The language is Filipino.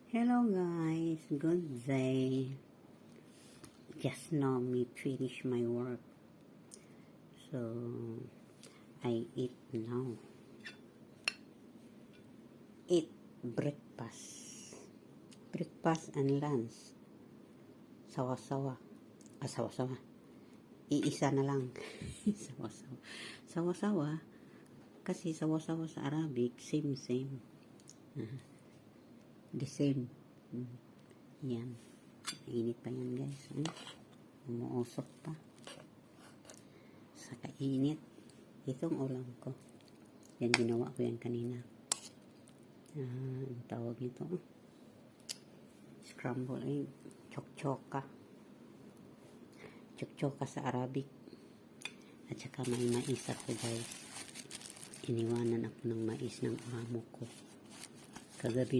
Hello guys, good day. Just now me finish my work, so I eat now. Eat breakfast and lunch. Sawa-sawa. Sawa-sawa. Iisa na lang. Sawa-sawa. Sawa-sawa. Kasi sawa-sawa sa Arabic, same. The same. Yan. Init pa yan guys. Umuusok pa. Sa kainit. Itong ulam ko. Yan, ginawa ko yan kanina. Ang tawag nito. Scramble egg. Chokchoka. Chokchoka sa Arabic. At saka may mais ako guys. Iniwanan ako ng mais ng amo ko. Kagabi